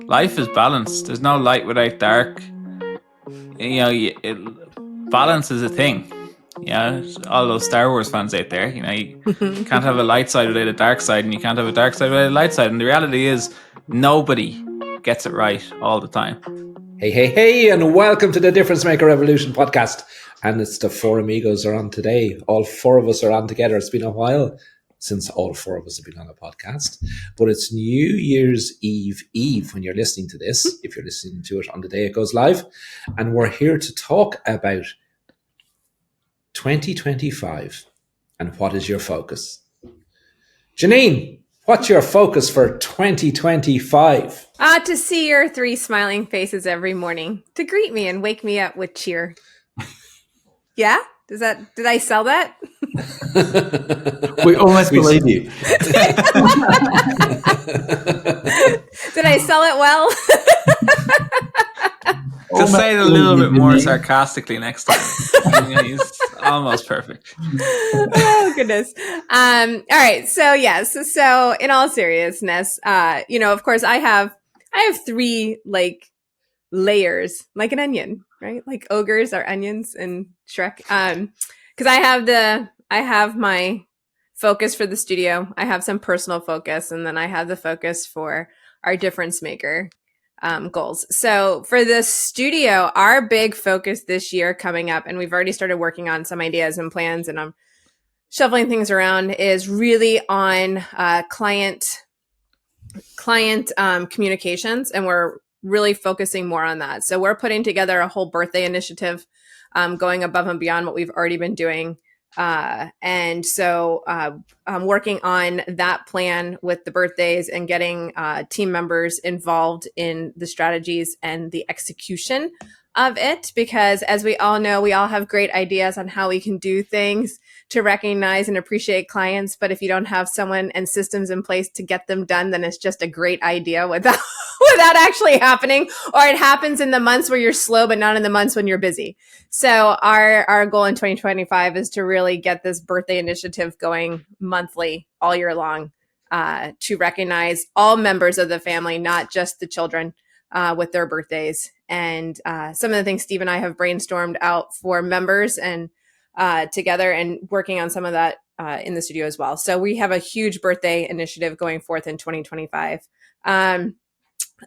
life is balance. There's no light without dark. Balance is a thing. All those Star Wars fans out there, you can't have a light side without a dark side, and you can't have a dark side without a light side. And the reality is, nobody gets it right all the time. Hey, and welcome to the Difference Maker Revolution podcast. And it's the four amigos are on today. All four of us are on together. It's been a while since all four of us have been on a podcast, but it's New Year's Eve when you're listening to this, if you're listening to it on the day it goes live. And we're here to talk about 2025 and what is your focus. Jeanine, what's your focus for 2025? To see your three smiling faces every morning to greet me and wake me up with cheer. Yeah? Did I sell that? We almost believe you. Did I sell it well? Just say it a little bit more sarcastically next time. It's almost perfect. Oh goodness. All right. So in all seriousness, of course I have three layers, like an onion, right? Like ogres are onions in Shrek. Because I have my focus for the studio. I have some personal focus, and then I have the focus for our difference maker goals. So for the studio, our big focus this year coming up, and we've already started working on some ideas and plans, and I'm shuffling things around, is really on client communications, and we're really focusing more on that. So we're putting together a whole birthday initiative, going above and beyond what we've already been doing. And so I'm working on that plan with the birthdays and getting team members involved in the strategies and the execution of it. Because as we all know, we all have great ideas on how we can do things to recognize and appreciate clients. But if you don't have someone and systems in place to get them done, then it's just a great idea without actually happening, or it happens in the months where you're slow, but not in the months when you're busy. So our goal in 2025 is to really get this birthday initiative going monthly all year long, to recognize all members of the family, not just the children, with their birthdays. And some of the things Steve and I have brainstormed out for members and together, and working on some of that in the studio as well. So we have a huge birthday initiative going forth in 2025.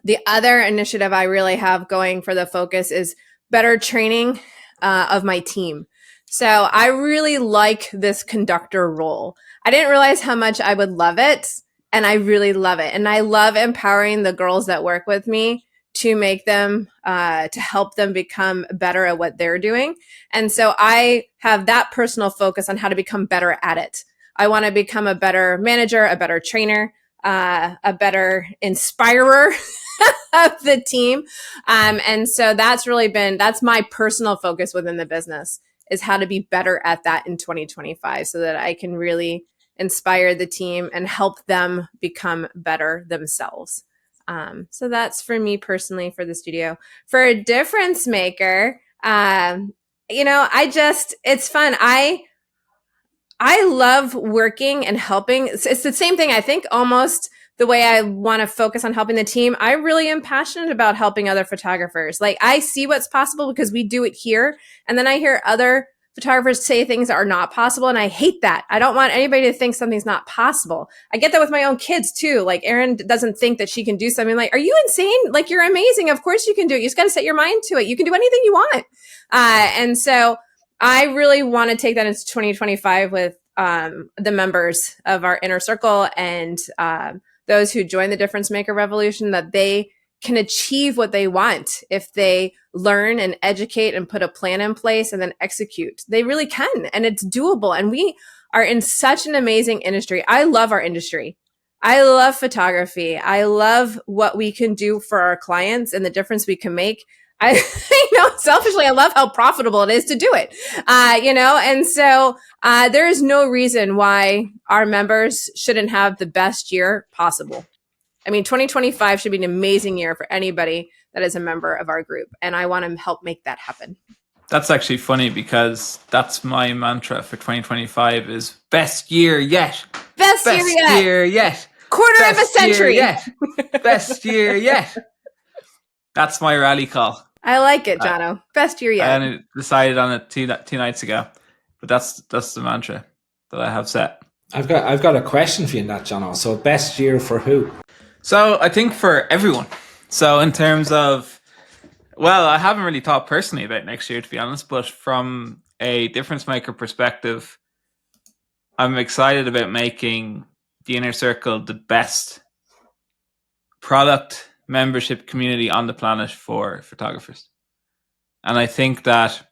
The other initiative I really have going for the focus is better training of my team. So I really like this conductor role. I didn't realize how much I would love it, and I really love it. And I love empowering the girls that work with me to make them, to help them become better at what they're doing. And so I have that personal focus on how to become better at it. I want to become a better manager, a better trainer, a better inspirer of the team. And so that's my personal focus within the business, is how to be better at that in 2025, so that I can really inspire the team and help them become better themselves. So that's for me personally for the studio. For a difference maker, it's fun. I love working and helping. It's the same thing. I think almost the way I want to focus on helping the team, I really am passionate about helping other photographers. Like, I see what's possible because we do it here. And then I hear other photographers say things that are not possible, and I hate that. I don't want anybody to think something's not possible. I get that with my own kids too. Like, Erin doesn't think that she can do something. Like, are you insane? Like, you're amazing. Of course you can do it. You just got to set your mind to it. You can do anything you want. And so I really want to take that into 2025 with the members of our inner circle and those who join the Difference Maker Revolution, that they can achieve what they want if they learn and educate and put a plan in place and then execute. They really can, and it's doable. And we are in such an amazing industry. I love our industry. I love photography. I love what we can do for our clients and the difference we can make. Selfishly, I love how profitable it is to do it, and so there is no reason why our members shouldn't have the best year possible. I mean, 2025 should be an amazing year for anybody that is a member of our group, and I want to help make that happen. That's actually funny, because that's my mantra for 2025 is best year yet. Best year yet. Year yet. Quarter of a century. Best year yet. That's my rally call. I like it, Jono. Best year I yet. only decided on it two nights ago, but that's the mantra that I have set. I've got a question for you in that, Jono. So best year for who? So I think for everyone. So in terms of, well, I haven't really thought personally about next year, to be honest, but from a difference maker perspective, I'm excited about making the Inner Circle the best product membership community on the planet for photographers. And I think that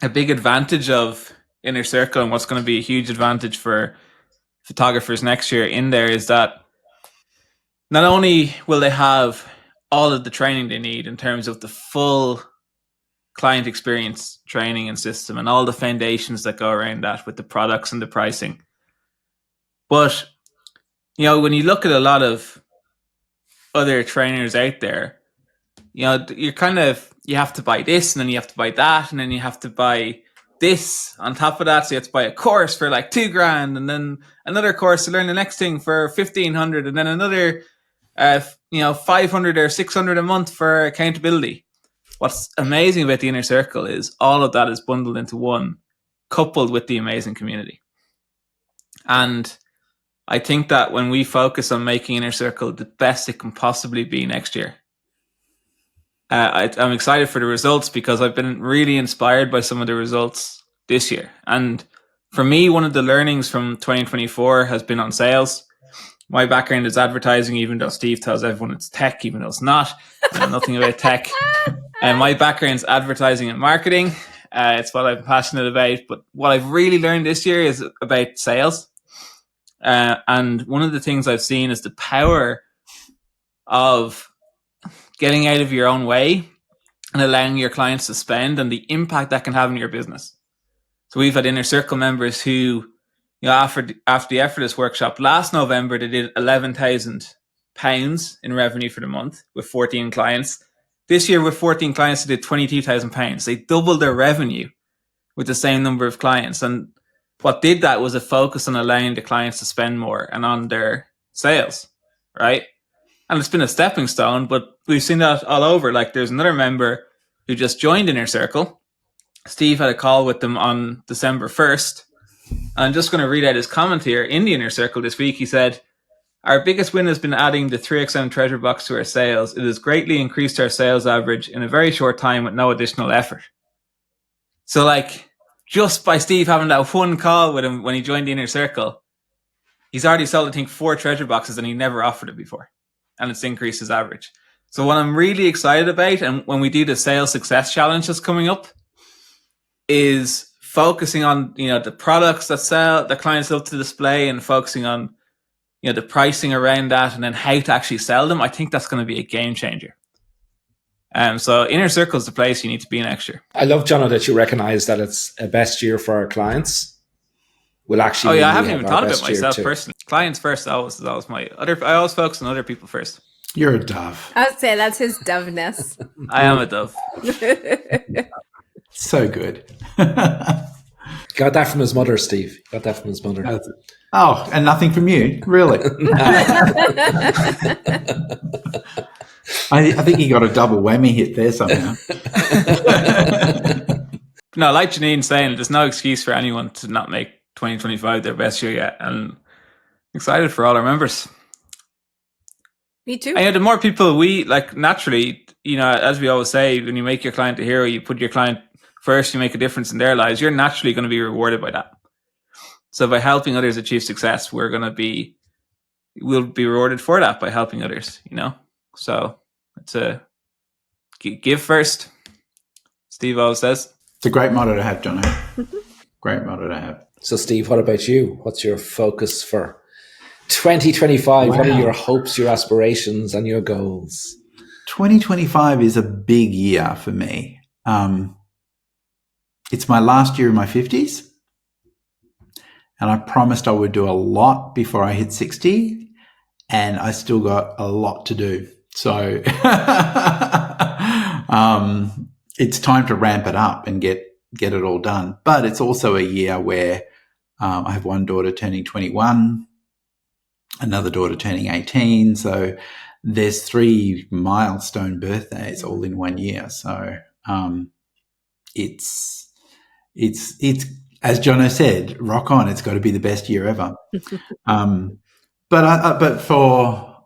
a big advantage of Inner Circle and what's going to be a huge advantage for photographers next year in there is that not only will they have all of the training they need in terms of the full client experience training and system and all the foundations that go around that with the products and the pricing, but when you look at a lot of other trainers out there, you're you have to buy this and then you have to buy that and then you have to buy this on top of that. So you have to buy a course for like $2,000 and then another course to learn the next thing for $1,500 and then another, 500 or 600 a month for accountability. What's amazing about the Inner Circle is all of that is bundled into one, coupled with the amazing community. And I think that when we focus on making Inner Circle the best it can possibly be next year, I'm excited for the results because I've been really inspired by some of the results this year. And for me, one of the learnings from 2024 has been on sales. My background is advertising, even though Steve tells everyone it's tech, even though it's not. I know nothing about tech. And my background is advertising and marketing. It's what I'm passionate about. But what I've really learned this year is about sales. And one of the things I've seen is the power of getting out of your own way and allowing your clients to spend and the impact that can have in your business. So we've had Inner Circle members who, after the Effortless workshop last November, they did £11,000 in revenue for the month with 14 clients. This year with 14 clients, they did £22,000. They doubled their revenue with the same number of clients. And what did that was a focus on allowing the clients to spend more and on their sales, right? And it's been a stepping stone, but we've seen that all over. Like there's another member who just joined Inner Circle. Steve had a call with them on December 1st. I'm just going to read out his comment here. In the Inner Circle this week, he said, "Our biggest win has been adding the 3XM treasure box to our sales. It has greatly increased our sales average in a very short time with no additional effort." So like just by Steve having that one call with him when he joined the Inner Circle, he's already sold, I think, 4 treasure boxes and he never offered it before. And it's increased his average. So what I'm really excited about, and when we do the sales success challenge that's coming up, is focusing on, the products that sell, the clients love to display, and focusing on, the pricing around that and then how to actually sell them. I think that's going to be a game changer. So Inner Circle is the place you need to be next year. I love, Jono, that you recognize that it's a best year for our clients. We'll actually. I haven't even thought about myself personally. Clients first, always my other. I always focus on other people first. You're a dove. I would say that's his doveness. I am a dove. So good. Got that from his mother, Steve. Got that from his mother. Oh, and nothing from you, really? I think he got a double whammy hit there somehow. No, like Jeanine saying, there's no excuse for anyone to not make 2025 their best year yet. And I'm excited for all our members. Me too. And the more people we like, naturally, as we always say, when you make your client a hero, you put your client first, you make a difference in their lives, you're naturally going to be rewarded by that. So by helping others achieve success, we'll be rewarded for that by helping others, So it's a give first, Steve always says. It's a great motto to have, John. Great motto to have. So Steve, what about you? What's your focus for 2025? Wow. What are your hopes, your aspirations, and your goals? 2025 is a big year for me. It's my last year in my 50s. And I promised I would do a lot before I hit 60. And I still got a lot to do. So it's time to ramp it up and get it all done. But it's also a year where I have one daughter turning 21, another daughter turning 18. So there's 3 milestone birthdays all in 1 year. So it's as Jono said, rock on. It's got to be the best year ever. But for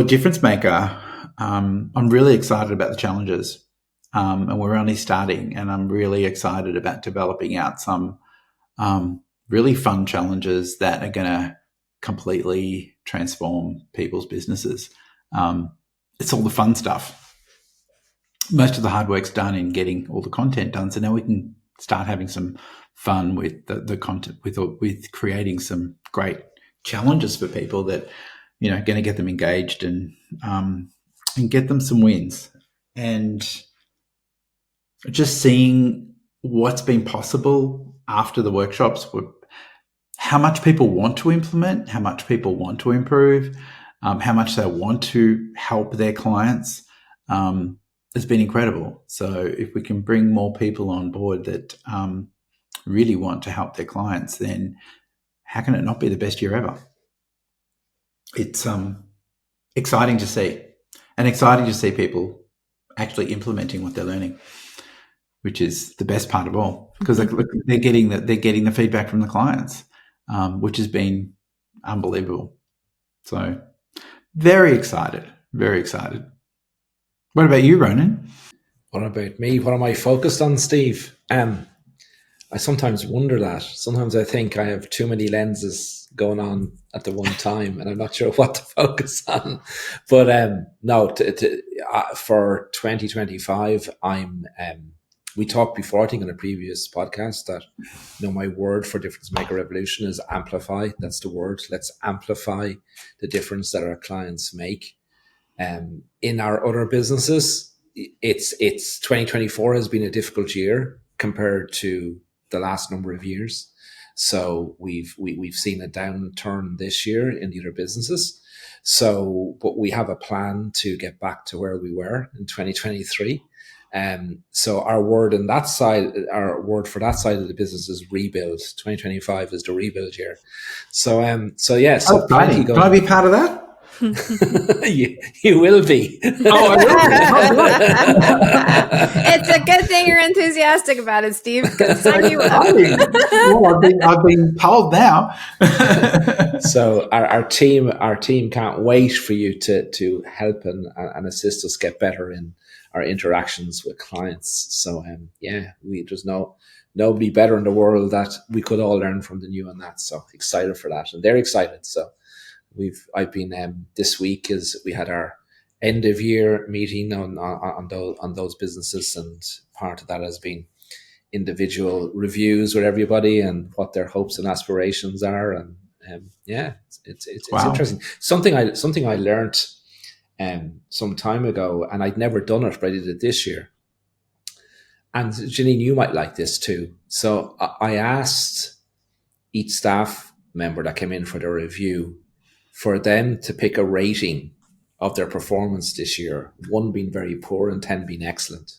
Difference Maker, I'm really excited about the challenges, and we're only starting. And I'm really excited about developing out some really fun challenges that are going to completely transform people's businesses. It's all the fun stuff. Most of the hard work's done in getting all the content done. So now we can start having some fun with the content, with creating some great challenges for people that, going to get them engaged and get them some wins. And just seeing what's been possible after the workshops, how much people want to implement, how much people want to improve, how much they want to help their clients, has been incredible. So if we can bring more people on board that really want to help their clients, then how can it not be the best year ever? It's exciting to see, and exciting to see people actually implementing what they're learning, which is the best part of all, because they're getting the feedback from the clients, which has been unbelievable. So very excited, very excited. What about you, Ronan? What about me? What am I focused on, Steve? I sometimes wonder that. Sometimes I think I have too many lenses going on at the one time, and I'm not sure what to focus on. But no, for 2025, we talked before, I think, on a previous podcast that my word for Difference Maker Revolution is amplify. That's the word. Let's amplify the difference that our clients make. In our other businesses, it's 2024 has been a difficult year compared to the last number of years. So we've seen a downturn this year in the other businesses. So, but we have a plan to get back to where we were in 2023. So our word for that side of the business is rebuild. 2025 is the rebuild year. So yeah. So can I be part of that? you will be. Oh, I will be. It's a good thing you're enthusiastic about it, Steve. Sign you up. I've been told now. So our team can't wait for you to help and assist us get better in our interactions with clients. So there's nobody better in the world that we could all learn from than you on that. So excited for that, and they're excited. So I've been this week is we had our end of year meeting on those businesses, and part of that has been individual reviews with everybody and what their hopes and aspirations are, and it's interesting. Something I learned some time ago, and I'd never done it, but I did it this year. And Jeanine, you might like this too. So I asked each staff member that came in for the review for them to pick a rating of their performance this year, 1 being very poor and 10 being excellent,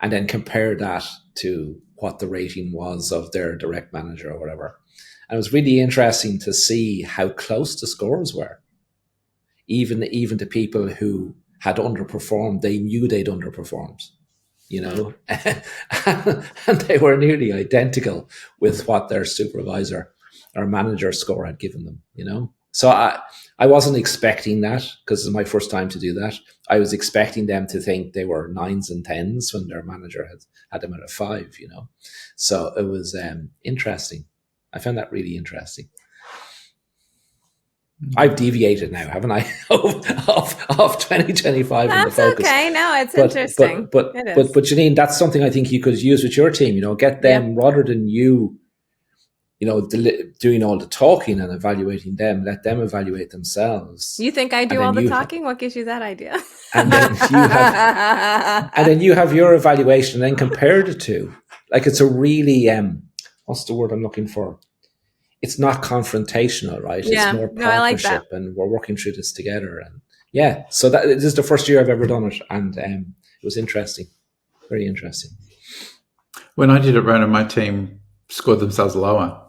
and then compare that to what the rating was of their direct manager or whatever. And it was really interesting to see how close the scores were. Even the people who had underperformed, they knew they'd underperformed, and they were nearly identical with what their supervisor or manager score had given them, So I wasn't expecting that, because it's my first time to do that. I was expecting them to think they were 9s and 10s when their manager had them at a 5, So it was interesting. I found that really interesting. I've deviated now, haven't I, of 2025 in the focus. That's okay. No, it's interesting. But Jeanine, that's something I think you could use with your team. Get them rather than you. Doing all the talking and evaluating them, let them evaluate themselves. You think I do all the talking? What gives you that idea? And then you have your evaluation, and then compare the two. Like, it's a really what's the word I'm looking for? It's not confrontational, right? Yeah. It's more partnership, I like that. And we're working through this together. And so this is the first year I've ever done it, and it was interesting, very interesting. When I did it, Ronan, my team scored themselves lower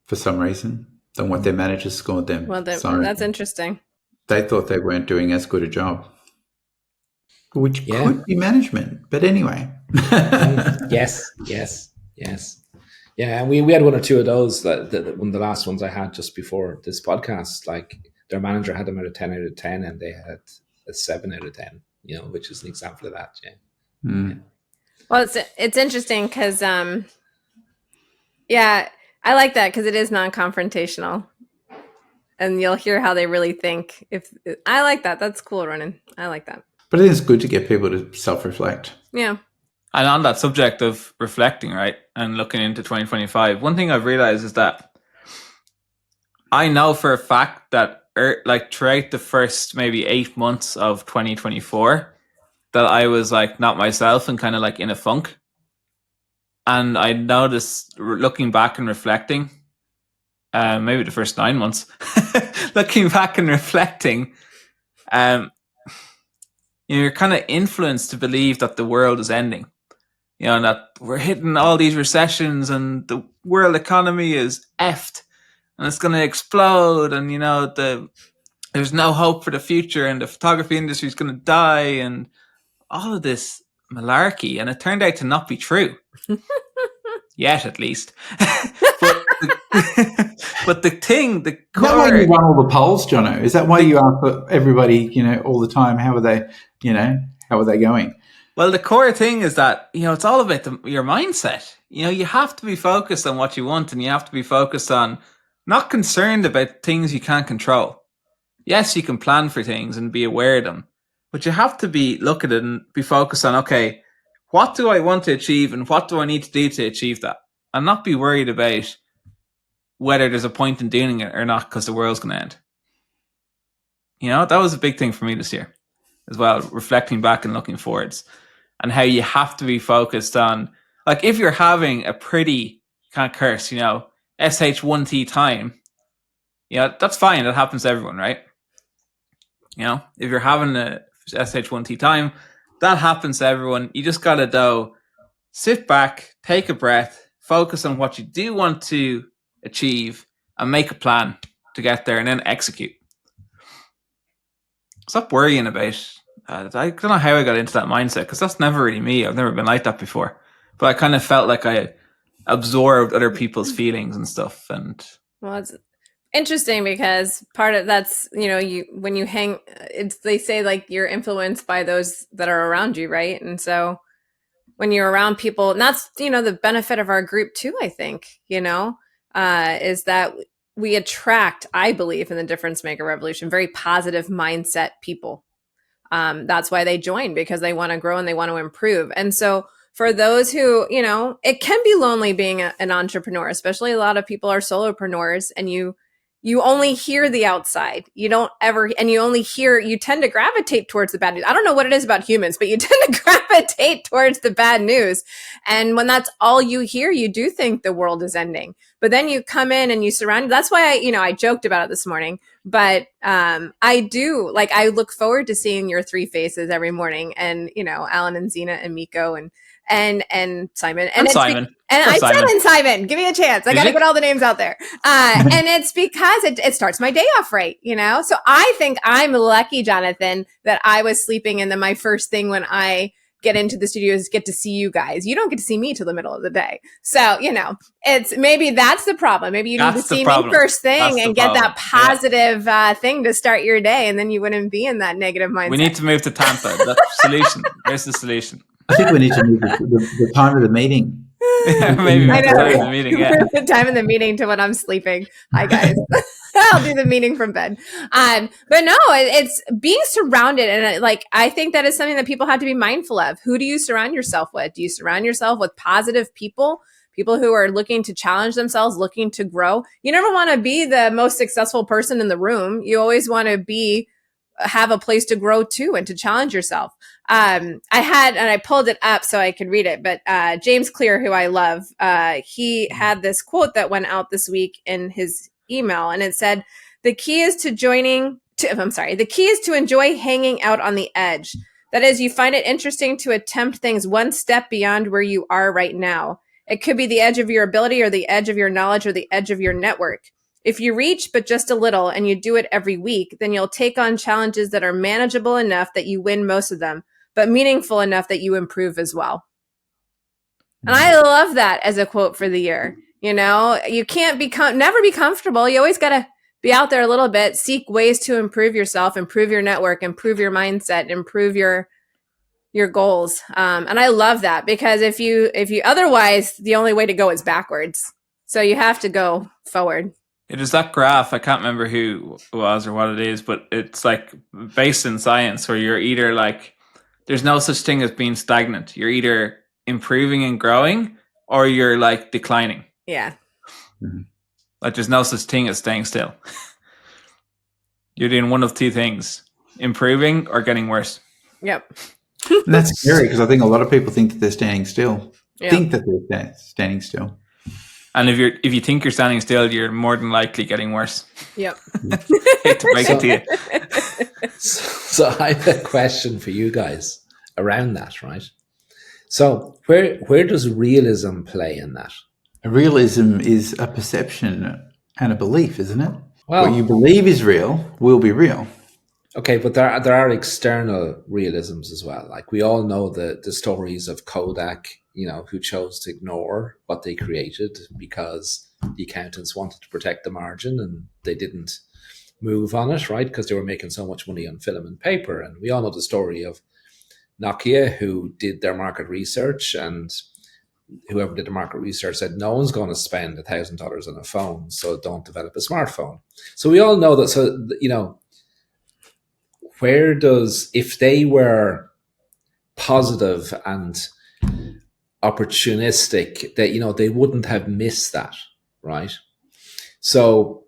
for some reason. than what their managers scored them. Well, So that's interesting. they thought they weren't doing as good a job, which Yeah. could be management. But anyway. Yes. Yeah, and we had one or two of those. That one of the last ones I had just before this podcast, like their manager had them at a 10 out of 10 and they had a 7 out of 10, which is an example of that. Yeah. Well, it's interesting because, yeah, I like that because it is non-confrontational. And you'll hear how they really think. I like that. That's cool, Ronan. I like that. But I think it's good to get people to self-reflect. Yeah. And on that subject of reflecting, right, and looking into 2025, one thing I've realized is that I know for a fact that like throughout the first maybe 8 months of 2024, that I was like not myself and kind of like in a funk. And I noticed looking back and reflecting, maybe the first 9 months, looking back and reflecting, you're kind of influenced to believe that the world is ending. And that we're hitting all these recessions and the world economy is effed and it's going to explode. And, there's no hope for the future and the photography industry is going to die and all of this malarkey. And it turned out to not be true. Yet, at least. But the core... Is that why you run all the polls, Jono? Is that why you ask everybody, all the time, how are they going? Well, the core thing is that, it's all about your mindset. You have to be focused on what you want and you have to be focused on not concerned about things you can't control. Yes, you can plan for things and be aware of them, but you have to look at it and be focused on, okay, what do I want to achieve and what do I need to do to achieve that? And not be worried about whether there's a point in doing it or not because the world's going to end. That was a big thing for me this year as well, reflecting back and looking forwards. And how you have to be focused on, like, if you're having a pretty, can't curse, SH1T time, that's fine. That happens to everyone, right? If you're having a SH1T time, that happens to everyone. You just got to sit back, take a breath, focus on what you do want to achieve, and make a plan to get there and then execute. Stop worrying about... I don't know how I got into that mindset because that's never really me. I've never been like that before. But I kind of felt like I absorbed other people's feelings and stuff. And well, it's interesting because part of that's, when you hang, they say like you're influenced by those that are around you, right? And so when you're around people, and that's, the benefit of our group too, I think, is that we attract, I believe, in the Difference Maker Revolution, very positive mindset people. That's why they join, because they want to grow and they want to improve. And so for those who, it can be lonely being an entrepreneur, especially a lot of people are solopreneurs and you only hear the outside. You don't ever, and you tend to gravitate towards the bad news. I don't know what it is about humans, but you tend to gravitate towards the bad news. And when that's all you hear, you do think the world is ending. But then you come in and you surround. That's why I joked about it this morning. But I do, like, I look forward to seeing your three faces every morning, and Alan and Zena and Miko and Simon and Simon. And Simon. Give me a chance. I got to put all the names out there. And it's because it starts my day off right, So I think I'm lucky, Jonathan, that I was sleeping, and then my first thing when I get into the studio is get to see you guys. You don't get to see me till the middle of the day. So, it's maybe that's the problem. Maybe you need to see me first thing and get that positive thing to start your day, and then you wouldn't be in that negative mindset. We need to move to Tampa. That's the solution. There's the solution. I think we need to move the time of the meeting. Yeah, maybe the time of the meeting. Yeah. The time of the meeting to when I'm sleeping. Hi guys. I'll do the meeting from bed. But no, it's being surrounded, and I think that is something that people have to be mindful of. Who do you surround yourself with? Do you surround yourself with positive people who are looking to challenge themselves, looking to grow? You never want to be the most successful person in the room. You always want to have a place to grow too and to challenge yourself. I pulled it up so I could read it, but James Clear, who I love, he had this quote that went out this week in his email, and it said, the key is to enjoy hanging out on the edge. That is, you find it interesting to attempt things one step beyond where you are right now. It could be the edge of your ability or the edge of your knowledge or the edge of your network. If you reach but just a little and you do it every week, then you'll take on challenges that are manageable enough that you win most of them, but meaningful enough that you improve as well. And I love that as a quote for the year. You know, you can't never be comfortable. You always got to be out there a little bit, seek ways to improve yourself, improve your network, improve your mindset, improve your goals. And I love that, because if you otherwise, the only way to go is backwards. So you have to go forward. It is that graph. I can't remember who it was or what it is, but it's like based in science, where you're either like, there's no such thing as being stagnant. You're either improving and growing, or you're like declining. Yeah. Like there's no such thing as staying still. You're doing one of two things: improving or getting worse. Yep. And that's scary, because I think a lot of people think that they're standing still. Yeah. Think that they're standing still. And if you think you're standing still, you're more than likely getting worse. Yep. Hate to break it to you. So I have a question for you guys around that, right? So where does realism play in that? Realism is a perception and a belief, isn't it? Well, what you believe is real will be real. Okay, but there are external realisms as well. Like we all know the stories of Kodak, you know, who chose to ignore what they created because the accountants wanted to protect the margin and they didn't move on it, right? Because they were making so much money on film and paper. And we all know the story of Nokia, who did their market research, and whoever did the market research said, no one's going to spend $1,000 on a phone, so don't develop a smartphone. So we all know that. So, you know, if they were positive and opportunistic, that, you know, they wouldn't have missed that, right? So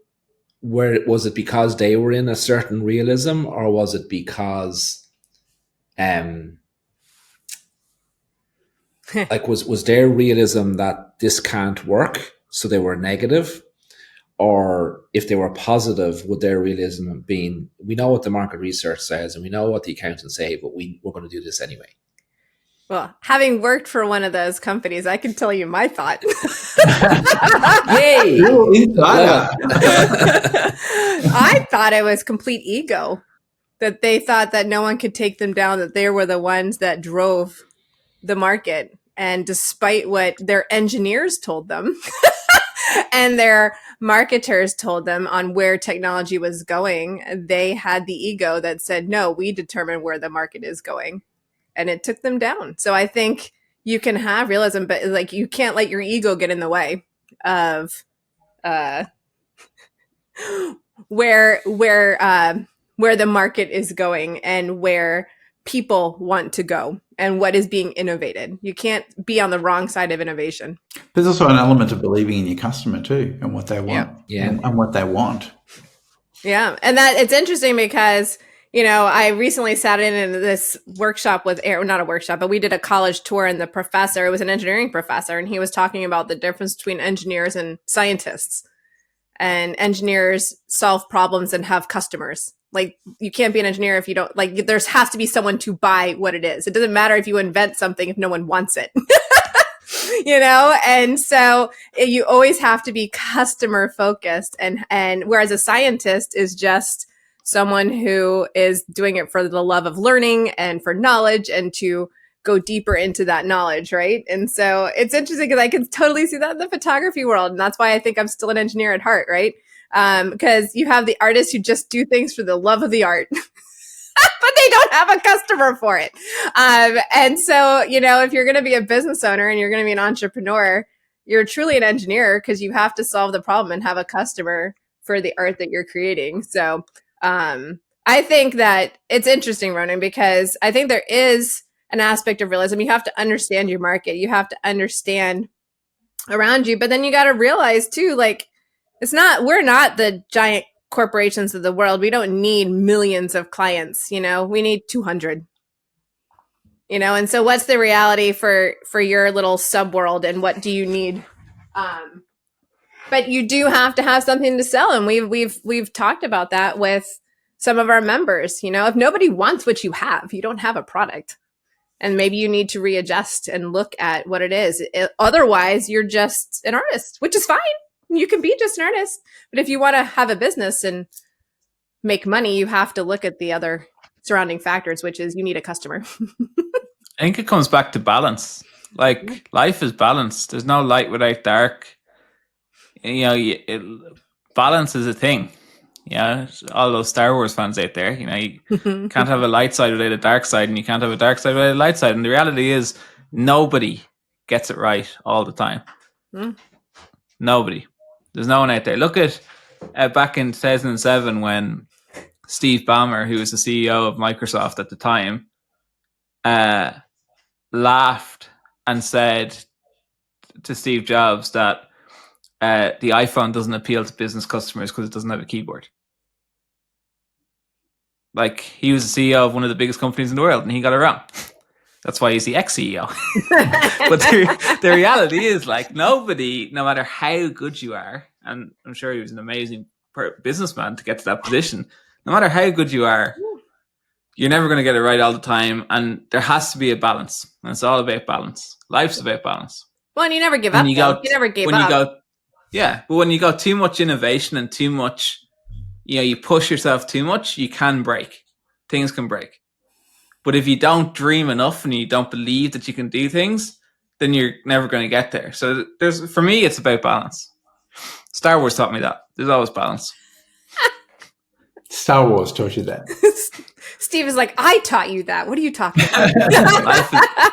was it because they were in a certain realism, or was it because like was their realism that this can't work, so they were negative? Or if they were positive, would their realism have been, we know what the market research says and we know what the accountants say, but we're going to do this anyway? Well, having worked for one of those companies, I can tell you my thought. Yay! I thought it was complete ego, that they thought that no one could take them down, that they were the ones that drove the market. And despite what their engineers told them and their marketers told them on where technology was going, they had the ego that said, no, we determine where the market is going. And it took them down. So I think you can have realism, but like you can't let your ego get in the way of where the market is going and where people want to go and what is being innovated. You can't be on the wrong side of innovation. There's also an element of believing in your customer too, and what they want, and what they want. Yeah, and that it's interesting because, you know, I recently sat in this workshop with, not a workshop, but we did a college tour, and the professor, it was an engineering professor, and he was talking about the difference between engineers and scientists. And engineers solve problems and have customers. Like, you can't be an engineer if you don't, like, there has to be someone to buy what it is. It doesn't matter if you invent something if no one wants it. You know? And so you always have to be customer focused. And whereas a scientist is just someone who is doing it for the love of learning and for knowledge and to go deeper into that knowledge, right? And so it's interesting because I can totally see that in the photography world. And that's why I think I'm still an engineer at heart, right? Because you have the artists who just do things for the love of the art, but they don't have a customer for it. And so, you know, if you're going to be a business owner and you're going to be an entrepreneur, you're truly an engineer because you have to solve the problem and have a customer for the art that you're creating. So I think that it's interesting, Ronan, because I think there is an aspect of realism. You have to understand your market. You have to understand around you, but then you got to realize too, like, we're not the giant corporations of the world. We don't need millions of clients, you know, we need 200, you know? And so what's the reality for your little subworld, and what do you need? But you do have to have something to sell. And we've talked about that with some of our members. You know, if nobody wants what you have, you don't have a product. And maybe you need to readjust and look at what it is. Otherwise, you're just an artist, which is fine. You can be just an artist, but if you want to have a business and make money, you have to look at the other surrounding factors, which is you need a customer. I think it comes back to balance. Like, life is balanced. There's no light without dark. Balance is a thing. All those Star Wars fans out there, you can't have a light side without a dark side, and you can't have a dark side without a light side. And the reality is, nobody gets it right all the time. Nobody. There's no one out there. Look at back in 2007 when Steve Ballmer, who was the CEO of Microsoft at the time, laughed and said to Steve Jobs that the iPhone doesn't appeal to business customers because it doesn't have a keyboard. Like, he was the CEO of one of the biggest companies in the world, and he got it wrong. That's why he's the ex-CEO. But the reality is, like, nobody, no matter how good you are, and I'm sure he was an amazing businessman to get to that position, no matter how good you are, you're never going to get it right all the time, and there has to be a balance. And it's all about balance. Life's about balance. Well, and you never give up. You never gave up. But when you got too much innovation and too much, you push yourself too much, you can break. Things can break. But if you don't dream enough and you don't believe that you can do things, then you're never going to get there. So for me, it's about balance. Star Wars taught me that. There's always balance. Star Wars taught you that. Steve is like, I taught you that. What are you talking about?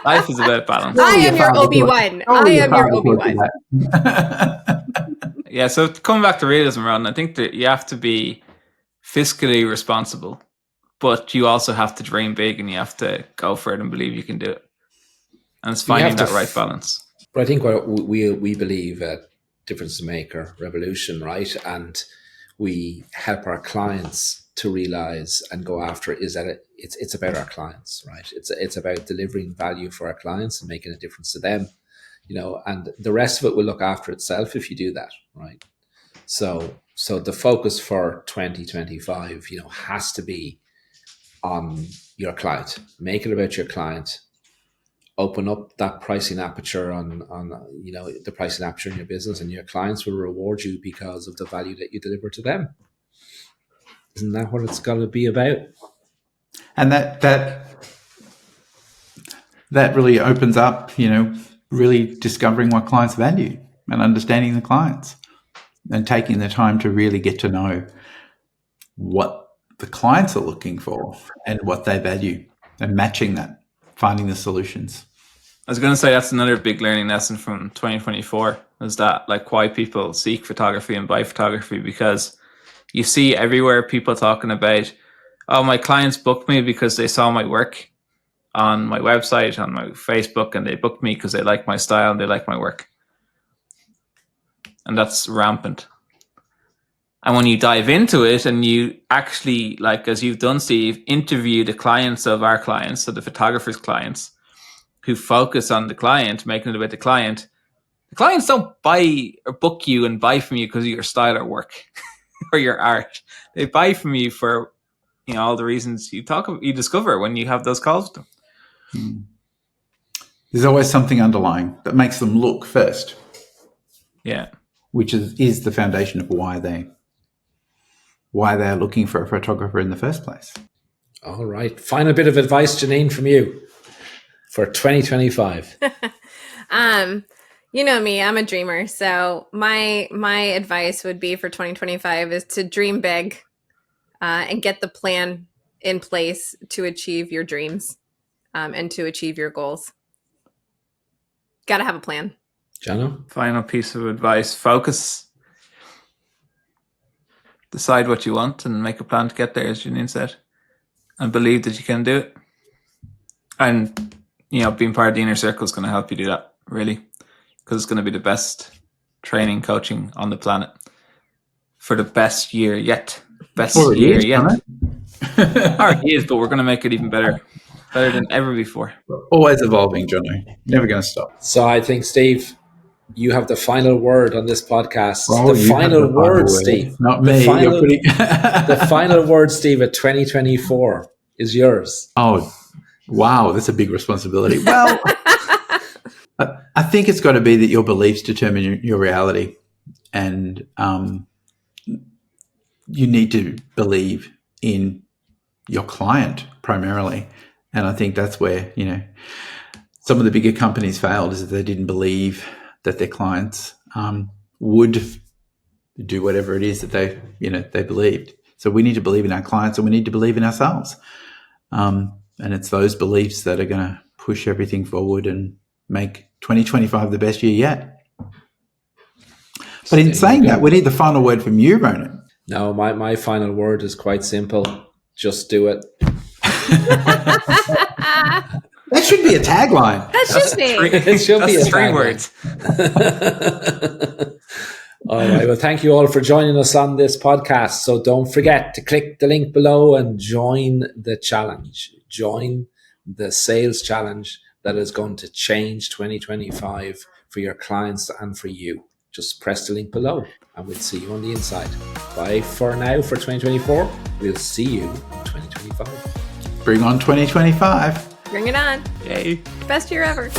Life is about balance. I am your Obi-Wan. I am your Obi-Wan. Yeah, so coming back to realism, Ronan, I think that you have to be fiscally responsible, but you also have to dream big and you have to go for it and believe you can do it. And it's finding that right balance. But I think what we believe at Difference Maker Revolution, right? And we help our clients to realize and go after is that it's about our clients, right? It's about delivering value for our clients and making a difference to them, and the rest of it will look after itself if you do that, right? So the focus for 2025, has to be on your client. Make it about your client. Open up that pricing aperture on the pricing aperture in your business, and your clients will reward you because of the value that you deliver to them. Isn't that what it's got to be about? And that really opens up, really discovering what clients value and understanding the clients and taking the time to really get to know what the clients are looking for and what they value and matching that, finding the solutions. I was going to say that's another big learning lesson from 2024 is that, like, why people seek photography and buy photography, because you see everywhere people talking about, oh, my clients booked me because they saw my work on my website, on my Facebook, and they booked me because they like my style and they like my work. And that's rampant. And when you dive into it and you actually, like, as you've done, Steve, interview the clients of our clients, so the photographer's clients, who focus on the client, making it about the clients don't buy or book you and buy from you because of your style or work or your art. They buy from you for all the reasons you discover when you have those calls with them. There's always something underlying that makes them look first. Yeah. Which is the foundation of why they're looking for a photographer in the first place. All right. Final bit of advice, Jeanine, from you for 2025. You know me, I'm a dreamer. So my advice would be for 2025 is to dream big and get the plan in place to achieve your dreams and to achieve your goals. Got to have a plan. Jono? Final piece of advice, focus. Decide what you want and make a plan to get there, as Jeanine said. And believe that you can do it. And, being part of the inner circle is going to help you do that, really. Because it's going to be the best training, coaching on the planet for the best year yet. Best year yet. Already is, but we're going to make it even better. Better than ever before. Always evolving, Jono. Never going to stop. So I think, Steve, you have the final word on this podcast. Oh, the final word, Steve. Not me. The final word, Steve, at 2024 is yours. Oh, wow. That's a big responsibility. Well, I think it's got to be that your beliefs determine your reality. and you need to believe in your client primarily. And I think that's where, some of the bigger companies failed, is that they didn't believe that their clients would do whatever it is that they believed. So we need to believe in our clients, and we need to believe in ourselves. And it's those beliefs that are going to push everything forward and make 2025 the best year yet. But in saying that, we need the final word from you, Ronan. No, my final word is quite simple. Just do it. That should be a tagline. That should be. It should be a 3 tagline. words. All right. Well, thank you all for joining us on this podcast. So don't forget to click the link below and join the challenge. Join the sales challenge that is going to change 2025 for your clients and for you. Just press the link below and we'll see you on the inside. Bye for now for 2024. We'll see you in 2025. Bring on 2025. Bring it on. Yay. Best year ever.